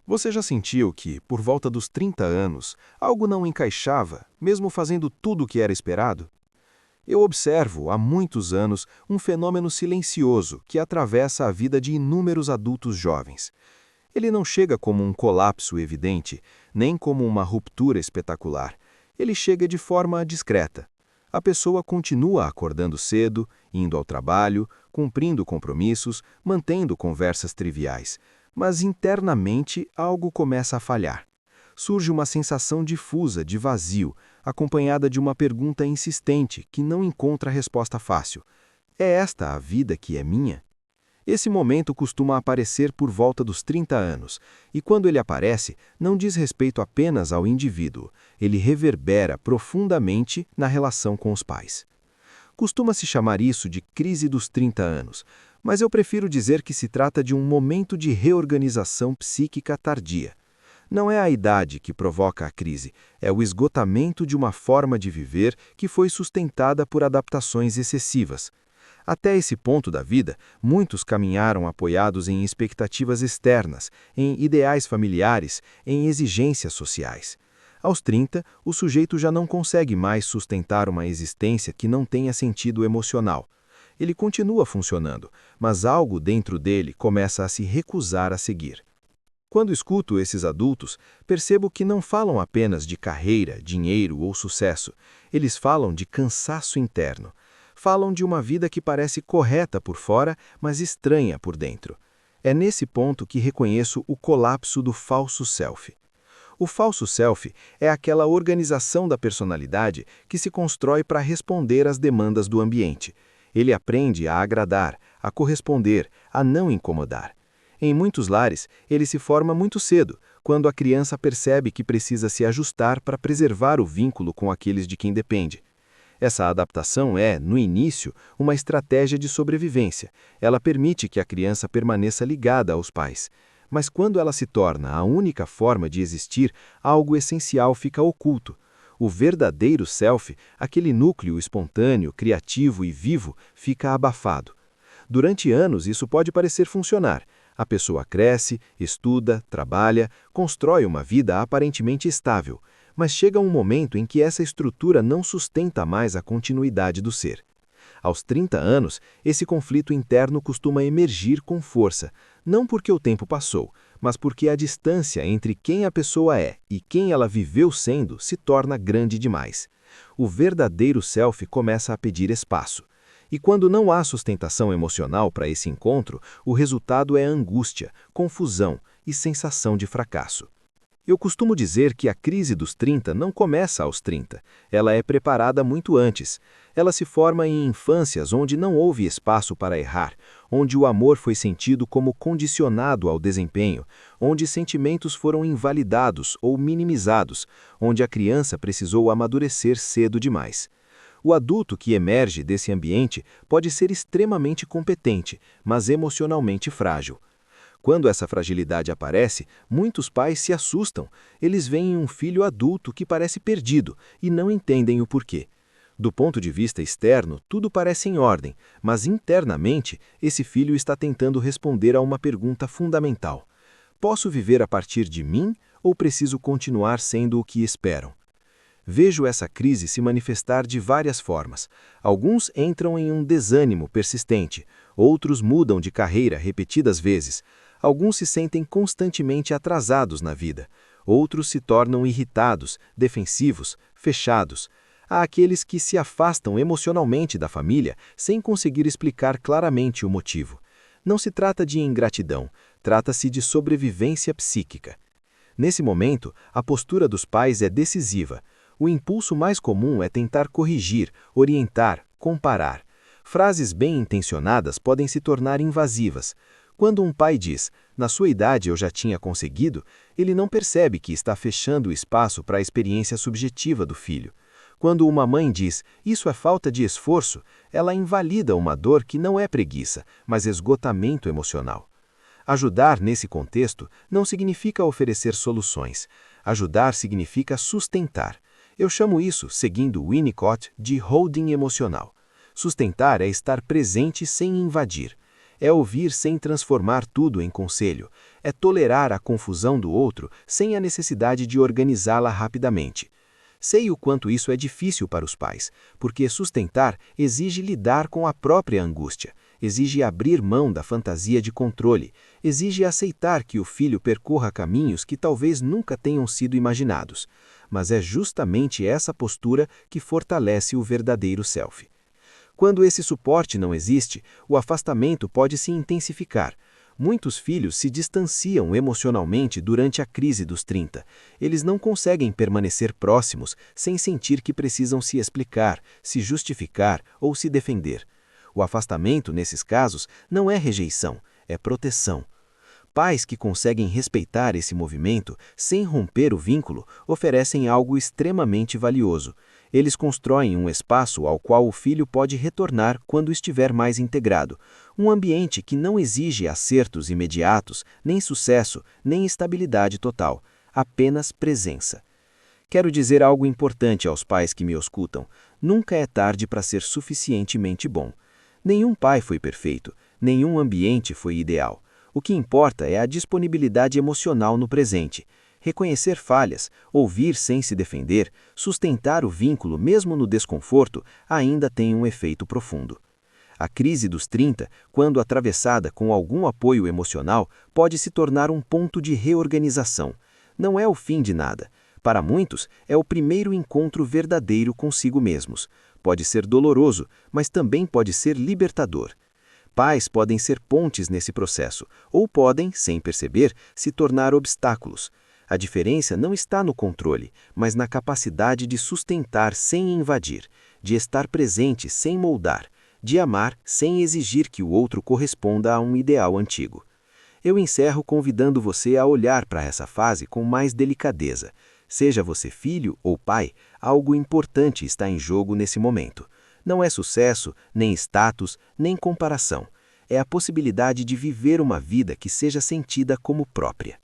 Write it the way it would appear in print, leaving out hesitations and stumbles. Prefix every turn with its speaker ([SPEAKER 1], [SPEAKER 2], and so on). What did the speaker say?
[SPEAKER 1] Você já sentiu que, por volta dos 30 anos, algo não encaixava, mesmo fazendo tudo o que era esperado? Eu observo, há muitos anos, um fenômeno silencioso que atravessa a vida de inúmeros adultos jovens. Ele não chega como um colapso evidente, nem como uma ruptura espetacular. Ele chega de forma discreta. A pessoa continua acordando cedo, indo ao trabalho, cumprindo compromissos, mantendo conversas triviais. Mas internamente algo começa a falhar. Surge uma sensação difusa de vazio, acompanhada de uma pergunta insistente que não encontra resposta fácil. É esta a vida que é minha? Esse momento costuma aparecer por volta dos 30 anos, e quando ele aparece, não diz respeito apenas ao indivíduo, ele reverbera profundamente na relação com os pais. Costuma-se chamar isso de crise dos 30 anos, mas eu prefiro dizer que se trata de um momento de reorganização psíquica tardia. Não é a idade que provoca a crise, é o esgotamento de uma forma de viver que foi sustentada por adaptações excessivas. Até esse ponto da vida, muitos caminharam apoiados em expectativas externas, em ideais familiares, em exigências sociais. Aos 30, o sujeito já não consegue mais sustentar uma existência que não tenha sentido emocional. Ele continua funcionando, mas algo dentro dele começa a se recusar a seguir. Quando escuto esses adultos, percebo que não falam apenas de carreira, dinheiro ou sucesso. Eles falam de cansaço interno. Falam de uma vida que parece correta por fora, mas estranha por dentro. É nesse ponto que reconheço o colapso do falso self. O falso self é aquela organização da personalidade que se constrói para responder às demandas do ambiente. Ele aprende a agradar, a corresponder, a não incomodar. Em muitos lares, ele se forma muito cedo, quando a criança percebe que precisa se ajustar para preservar o vínculo com aqueles de quem depende. Essa adaptação é, no início, uma estratégia de sobrevivência. Ela permite que a criança permaneça ligada aos pais. Mas quando ela se torna a única forma de existir, algo essencial fica oculto. O verdadeiro self, aquele núcleo espontâneo, criativo e vivo, fica abafado. Durante anos, isso pode parecer funcionar. A pessoa cresce, estuda, trabalha, constrói uma vida aparentemente estável, mas chega um momento em que essa estrutura não sustenta mais a continuidade do ser. Aos 30 anos, esse conflito interno costuma emergir com força, não porque o tempo passou, mas porque a distância entre quem a pessoa é e quem ela viveu sendo se torna grande demais. O verdadeiro self começa a pedir espaço. E quando não há sustentação emocional para esse encontro, o resultado é angústia, confusão e sensação de fracasso. Eu costumo dizer que a crise dos 30 não começa aos 30, ela é preparada muito antes. Ela se forma em infâncias onde não houve espaço para errar, onde o amor foi sentido como condicionado ao desempenho, onde sentimentos foram invalidados ou minimizados, onde a criança precisou amadurecer cedo demais. O adulto que emerge desse ambiente pode ser extremamente competente, mas emocionalmente frágil. Quando essa fragilidade aparece, muitos pais se assustam. Eles veem um filho adulto que parece perdido e não entendem o porquê. Do ponto de vista externo, tudo parece em ordem, mas internamente, esse filho está tentando responder a uma pergunta fundamental. Posso viver a partir de mim ou preciso continuar sendo o que esperam? Vejo essa crise se manifestar de várias formas. Alguns entram em um desânimo persistente, outros mudam de carreira repetidas vezes. Alguns se sentem constantemente atrasados na vida, outros se tornam irritados, defensivos, fechados. Há aqueles que se afastam emocionalmente da família sem conseguir explicar claramente o motivo. Não se trata de ingratidão, trata-se de sobrevivência psíquica. Nesse momento, a postura dos pais é decisiva. O impulso mais comum é tentar corrigir, orientar, comparar. Frases bem intencionadas podem se tornar invasivas. Quando um pai diz, na sua idade eu já tinha conseguido, ele não percebe que está fechando o espaço para a experiência subjetiva do filho. Quando uma mãe diz, isso é falta de esforço, ela invalida uma dor que não é preguiça, mas esgotamento emocional. Ajudar nesse contexto não significa oferecer soluções. Ajudar significa sustentar. Eu chamo isso, seguindo Winnicott, de holding emocional. Sustentar é estar presente sem invadir. É ouvir sem transformar tudo em conselho. é tolerar a confusão do outro sem a necessidade de organizá-la rapidamente. Sei o quanto isso é difícil para os pais, porque sustentar exige lidar com a própria angústia, exige abrir mão da fantasia de controle, exige aceitar que o filho percorra caminhos que talvez nunca tenham sido imaginados. Mas é justamente essa postura que fortalece o verdadeiro self. Quando esse suporte não existe, o afastamento pode se intensificar. Muitos filhos se distanciam emocionalmente durante a crise dos 30. Eles não conseguem permanecer próximos sem sentir que precisam se explicar, se justificar ou se defender. O afastamento, nesses casos, não é rejeição, é proteção. Pais que conseguem respeitar esse movimento sem romper o vínculo oferecem algo extremamente valioso. Eles constroem um espaço ao qual o filho pode retornar quando estiver mais integrado, um ambiente que não exige acertos imediatos, nem sucesso, nem estabilidade total, apenas presença. Quero dizer algo importante aos pais que me escutam: nunca é tarde para ser suficientemente bom. Nenhum pai foi perfeito, nenhum ambiente foi ideal. O que importa é a disponibilidade emocional no presente. Reconhecer falhas, ouvir sem se defender, sustentar o vínculo mesmo no desconforto, ainda tem um efeito profundo. A crise dos 30, quando atravessada com algum apoio emocional, pode se tornar um ponto de reorganização. Não é o fim de nada. Para muitos, é o primeiro encontro verdadeiro consigo mesmos. Pode ser doloroso, mas também pode ser libertador. Pais podem ser pontes nesse processo, ou podem, sem perceber, se tornar obstáculos. A diferença não está no controle, mas na capacidade de sustentar sem invadir, de estar presente sem moldar, de amar sem exigir que o outro corresponda a um ideal antigo. Eu encerro convidando você a olhar para essa fase com mais delicadeza. Seja você filho ou pai, algo importante está em jogo nesse momento. Não é sucesso, nem status, nem comparação. É a possibilidade de viver uma vida que seja sentida como própria.